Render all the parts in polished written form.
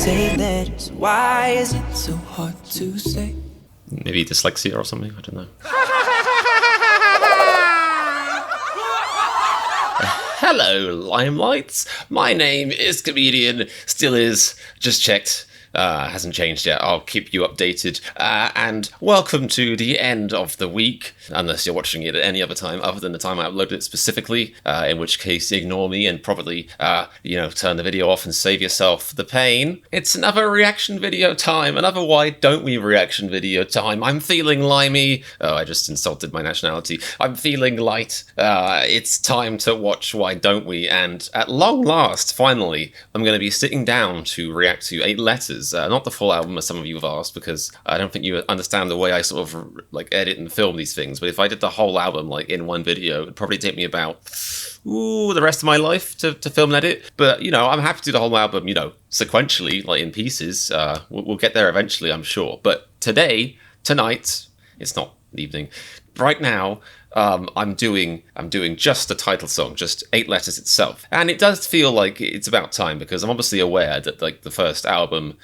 say letters. Why is it so hard to say? Maybe dyslexia or something, I don't know. Hello, Limelights. My name is Comedian, still is, just checked. Hasn't changed yet. I'll keep you updated. And welcome to the end of the week, unless you're watching it at any other time other than the time I uploaded it specifically, in which case ignore me and probably, turn the video off and save yourself the pain. It's another reaction video time, another Why Don't We reaction video time. I'm feeling limey. Oh, I just insulted my nationality. I'm feeling light. It's time to watch Why Don't We, and at long last, finally, I'm going to be sitting down to react to 8 Letters. Not the full album, as some of you have asked, because I don't think you understand the way I sort of edit and film these things. But if I did the whole album in one video, it'd probably take me about the rest of my life to film and edit. But I'm happy to do the whole album, sequentially, in pieces. We'll get there eventually, I'm sure. But tonight, it's not evening. Right now, I'm doing just the title song, just 8 Letters itself. And it does feel like it's about time, because I'm obviously aware that the first album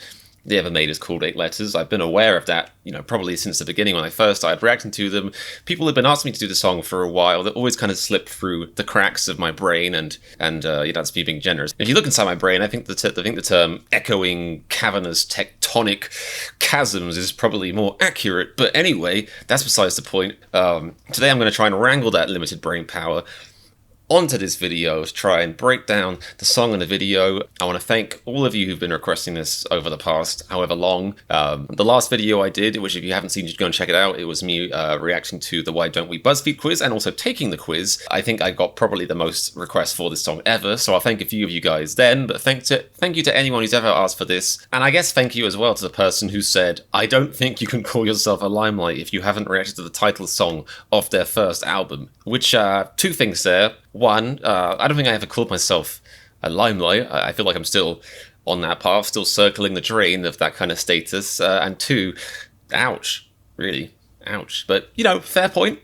they ever made is called 8 Letters. I've been aware of that, probably since the beginning when I first started reacting to them. People have been asking me to do the song for a while. That always kind of slipped through the cracks of my brain, and that's me being generous. If you look inside my brain, I think the term echoing cavernous tectonic chasms is probably more accurate. But anyway, that's besides the point. Today I'm going to try and wrangle that limited brain power onto this video to try and break down the song and the video. I want to thank all of you who've been requesting this over the past however long. The last video I did, which if you haven't seen, you should go and check it out. It was me reacting to the Why Don't We BuzzFeed quiz and also taking the quiz. I think I got probably the most requests for this song ever, so I'll thank a few of you guys then, but thank you to anyone who's ever asked for this. And I guess thank you as well to the person who said, I don't think you can call yourself a Limelight if you haven't reacted to the title song of their first album. Which, 2 things there. One, I don't think I ever called myself a Limelight. I feel like I'm still on that path, still circling the drain of that kind of status. And 2, ouch, really, ouch. But, fair point.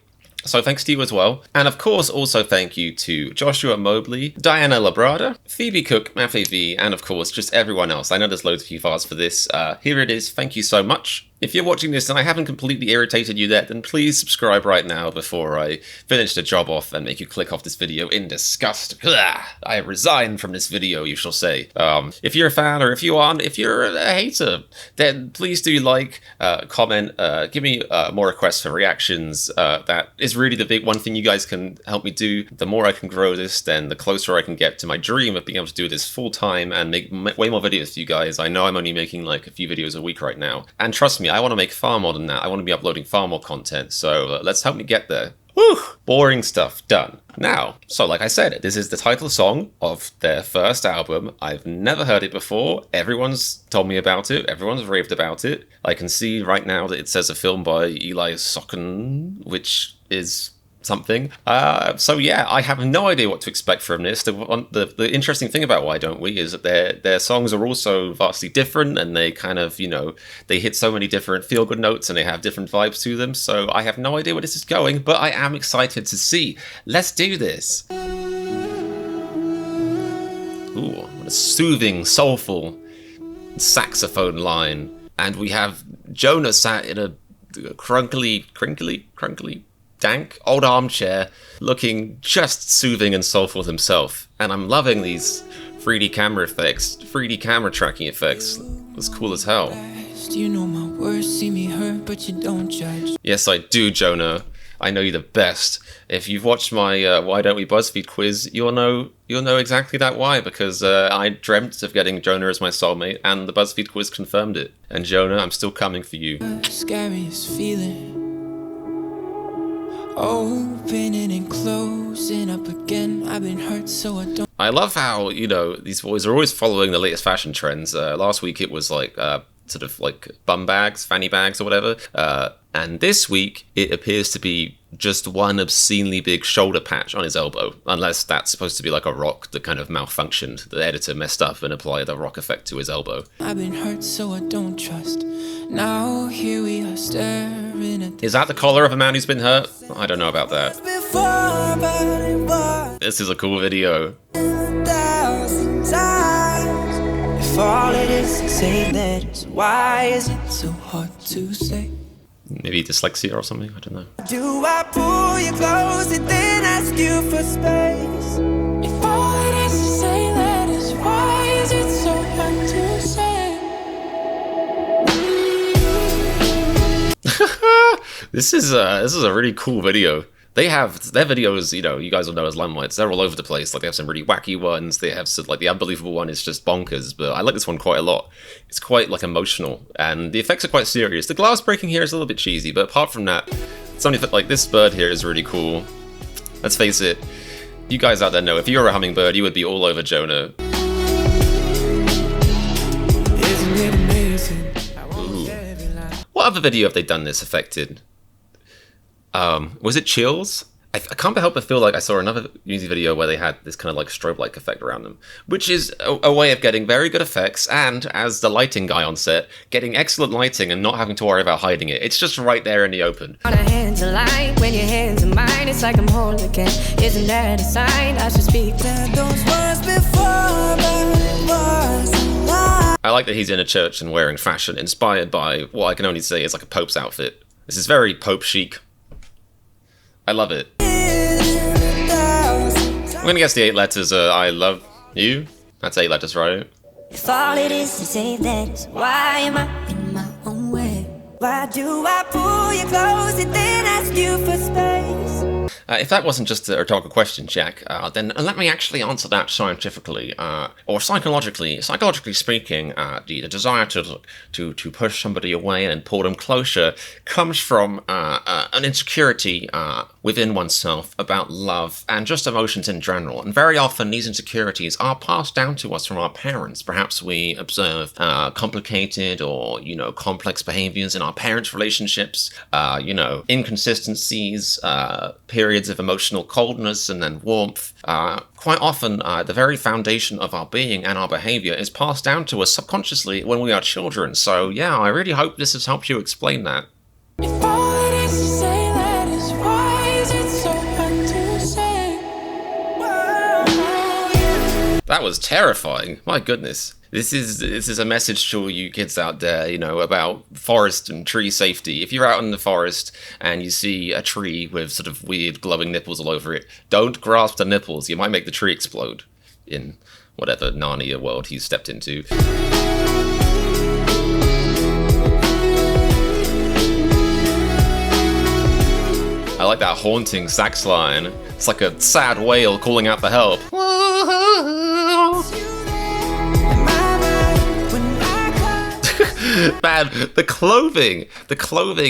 So thanks to you as well. And of course, also thank you to Joshua Mobley, Diana Labrada, Phoebe Cook, Mafe V, and of course, just everyone else. I know there's loads of you asked for this. Here it is. Thank you so much. If you're watching this and I haven't completely irritated you yet, then please subscribe right now before I finish the job off and make you click off this video in disgust. I resign from this video, you shall say. If you're a fan, or if you aren't, if you're a hater, then please do comment, give me more requests for reactions. That is really the big one thing you guys can help me do. The more I can grow this, then the closer I can get to my dream of being able to do this full time and make way more videos for you guys. I know I'm only making a few videos a week right now. And trust me, I want to make far more than that. I want to be uploading far more content, so let's help me get there. Woo! Boring stuff done. Now, so like I said, this is the title song of their first album. I've never heard it before. Everyone's told me about it. Everyone's raved about it. I can see right now that it says a film by Eli Socken, which is something. So yeah, I have no idea what to expect from this. The interesting thing about Why Don't We is that their songs are also vastly different, and they kind of, they hit so many different feel-good notes and they have different vibes to them. So I have no idea where this is going, but I am excited to see. Let's do this. Ooh, what a soothing, soulful saxophone line. And we have Jonah sat in a crinkly, dank old armchair, looking just soothing and soulful himself. And I'm loving these 3D camera effects, 3D camera tracking effects. It's cool as hell. You know my words see me hurt, but you don't judge. Yes, I do, Jonah. I know you the best. If you've watched my Why Don't We BuzzFeed quiz, you'll know exactly that why, because I dreamt of getting Jonah as my soulmate, and the BuzzFeed quiz confirmed it. And Jonah, I'm still coming for you. Scariest feeling. Opening and closing up again. I've been hurt, so I don't. I love how, these boys are always following the latest fashion trends. Last week it was bum bags, fanny bags or whatever. And this week it appears to be just one obscenely big shoulder patch on his elbow. Unless that's supposed to be like a rock that kind of malfunctioned. The editor messed up and applied the rock effect to his elbow. I've been hurt, so I don't trust. Now here we are staring at. Is that the collar of a man who's been hurt? I don't know about that. This is a cool video. It If all it is say letters, why is it so hard to say? Maybe dyslexia or something, I don't know. Do I pull you close and then ask you for space? If all it is say letters, why is it so hard to say? This is a really cool video. They have their videos, you guys will know as Limelights. They're all over the place. Like they have some really wacky ones. They have some, like the unbelievable one is just bonkers. But I like this one quite a lot. It's quite like emotional, and the effects are quite serious. The glass breaking here is a little bit cheesy, but apart from that, something like this bird here is really cool. Let's face it, you guys out there know if you were a hummingbird, you would be all over Jonah. Isn't it amazing? Ooh. What other video have they done this affected? Was it Chills? I can't help but feel like I saw another music video where they had this kind of like strobe-like effect around them, which is a way of getting very good effects and, as the lighting guy on set, getting excellent lighting and not having to worry about hiding it. It's just right there in the open. On our hands align, when your hands are mine, it's like I'm whole again. Isn't that a sign? I should speak those words before, but it was a lie. I like that he's in a church and wearing fashion inspired by what I can only say is like a Pope's outfit. This is very Pope chic. I love it. I'm gonna guess the 8 letters are I love you. That's 8 letters, right? If all it is to say that, why am I in my own way? Why do I pull you close and then ask you for space? If that wasn't just a rhetorical question, Jack, then let me actually answer that scientifically, or psychologically. Psychologically speaking, the desire to push somebody away and pull them closer comes from an insecurity within oneself about love and just emotions in general. And very often these insecurities are passed down to us from our parents. Perhaps we observe complicated or, complex behaviors in our parents' relationships, inconsistencies, periods of emotional coldness and then warmth. Quite often, the very foundation of our being and our behavior is passed down to us subconsciously when we are children. So yeah, I really hope this has helped you explain that. If all it is to say letters, why is it so hard to say? That was terrifying. My goodness. This is a message to all you kids out there, about forest and tree safety. If you're out in the forest and you see a tree with sort of weird glowing nipples all over it, don't grasp the nipples. You might make the tree explode in whatever Narnia world he's stepped into. I like that haunting sax line. It's like a sad whale calling out for help. Man, the clothing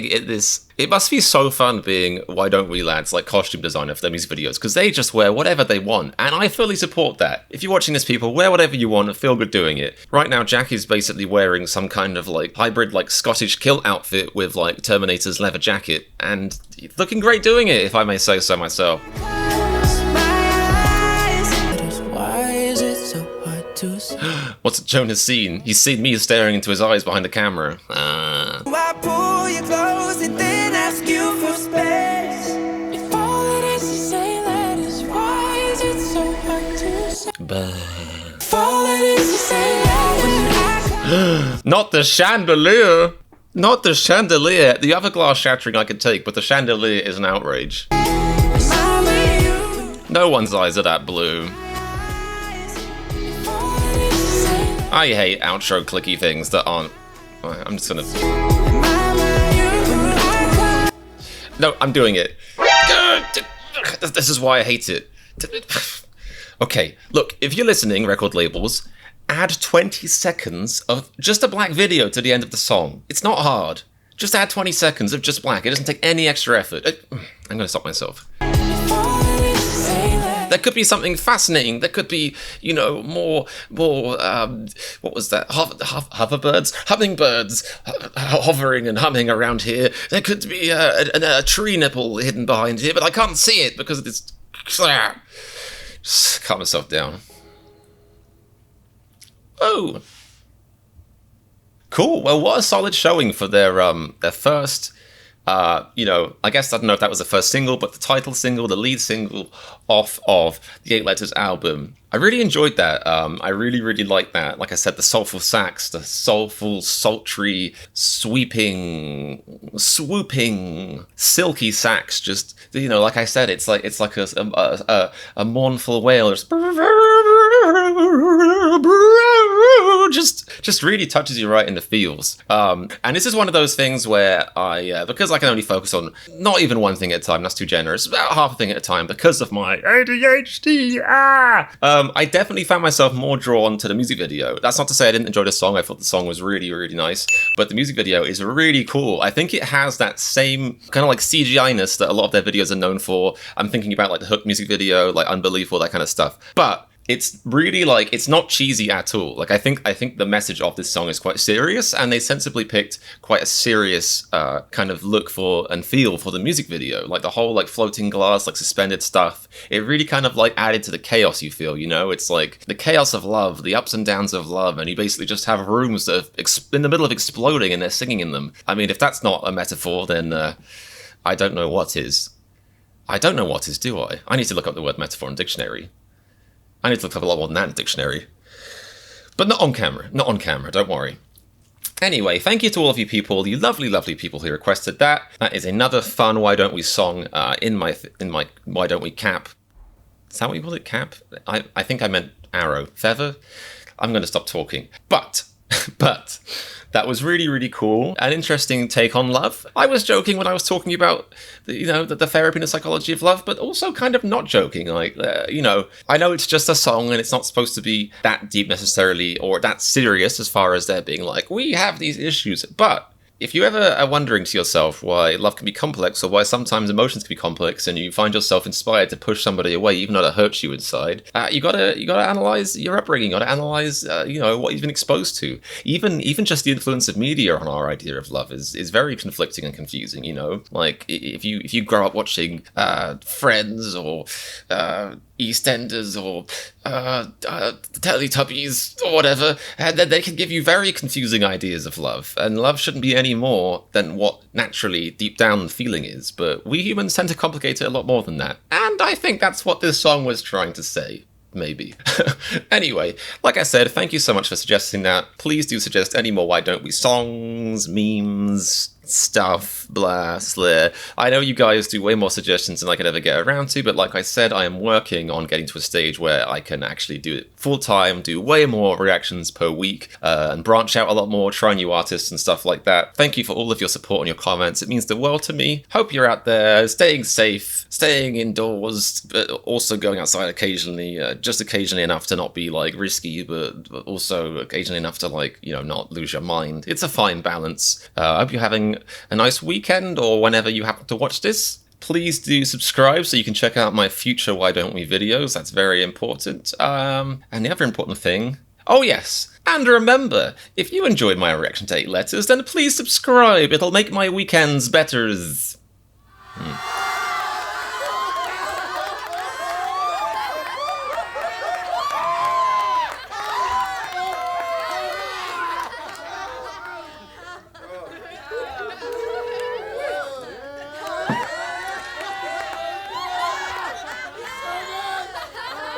in this, it must be so fun being Why Don't We Lads, like costume designer for their music videos, because they just wear whatever they want, and I fully support that. If you're watching this, people, wear whatever you want and feel good doing it. Right now, Jack is basically wearing some kind of like hybrid like Scottish kilt outfit with like Terminator's leather jacket, and looking great doing it, if I may say so myself. What's Jonah's seen? He's seen me staring into his eyes behind the camera. I pull you close and then ask you for space. If all it is to say letters, why is it so hard to say? If all it is to say letters, Not the chandelier! Not the chandelier! The other glass shattering I could take, but the chandelier is an outrage. No one's eyes are that blue. I hate outro clicky things that aren't... I'm just gonna... No, I'm doing it. This is why I hate it. Okay, look, if you're listening, record labels, add 20 seconds of just a black video to the end of the song. It's not hard. Just add 20 seconds of just black. It doesn't take any extra effort. I'm gonna stop myself. There could be something fascinating. There could be, more, what was that? Hummingbirds hovering and humming around here. There could be a tree nipple hidden behind here, but I can't see it because it's... Just calm myself down. Oh. Cool. Well, what a solid showing for their first I guess I don't know if that was the first single, but the title single, the lead single off of the 8 Letters album. I really enjoyed that. I really, really liked that. Like I said, the soulful sax, the soulful, sultry, swooping, silky sax. Just, like I said, it's like a mournful wail. Just really touches you right in the feels. And this is one of those things where because I can only focus on not even one thing at a time, that's too generous, about half a thing at a time because of my ADHD. I definitely found myself more drawn to the music video. That's not to say I didn't enjoy the song. I thought the song was really, really nice, but the music video is really cool. I think it has that same kind of like CGI-ness that a lot of their videos are known for. I'm thinking about like the Hook music video, like Unbelievable, that kind of stuff. But it's really like, it's not cheesy at all. Like I think the message of this song is quite serious, and they sensibly picked quite a serious kind of look for and feel for the music video. Like the whole like floating glass, like suspended stuff. It really kind of like added to the chaos you feel, It's like the chaos of love, the ups and downs of love, and you basically just have rooms that are in the middle of exploding and they're singing in them. I mean, if that's not a metaphor, then I don't know what is. I don't know what is, do I? I need to look up the word metaphor in dictionary. I need to look up a lot more than that in the dictionary. But not on camera, don't worry. Anyway, thank you to all of you people, you lovely, lovely people who requested that. That is another fun Why Don't We song in my Why Don't We cap. Is that what you call it, cap? I think I meant arrow. Feather? I'm going to stop talking. But that was really, really cool. An interesting take on love. I was joking when I was talking about, the therapy and the psychology of love, but also kind of not joking. Like, I know it's just a song and it's not supposed to be that deep necessarily or that serious as far as there being like, we have these issues. But if you ever are wondering to yourself why love can be complex or why sometimes emotions can be complex and you find yourself inspired to push somebody away even though it hurts you inside, you gotta analyze your upbringing, you gotta analyze what you've been exposed to. Even just the influence of media on our idea of love is very conflicting and confusing, Like if you grow up watching Friends or EastEnders or Teletubbies or whatever, and then they can give you very confusing ideas of love, and love shouldn't be any more than what naturally deep down the feeling is, but we humans tend to complicate it a lot more than that, and I think that's what this song was trying to say. Maybe. Anyway, like I said, thank you so much for suggesting that. Please do suggest any more Why Don't We songs, memes, stuff, blah, slur. I know you guys do way more suggestions than I could ever get around to, but like I said, I am working on getting to a stage where I can actually do it full time, do way more reactions per week, and branch out a lot more, try new artists and stuff like that. Thank you for all of your support and your comments. It means the world to me. Hope you're out there staying safe, staying indoors, but also going outside occasionally, just occasionally enough to not be like risky, but also occasionally enough to like, not lose your mind. It's a fine balance. I hope you're having a nice weekend or whenever you happen to watch this. Please do subscribe so you can check out my future Why Don't We videos. That's very important. And the other important thing, oh yes, and remember, if you enjoyed my reaction to 8 Letters, then please subscribe. It'll make my weekends better.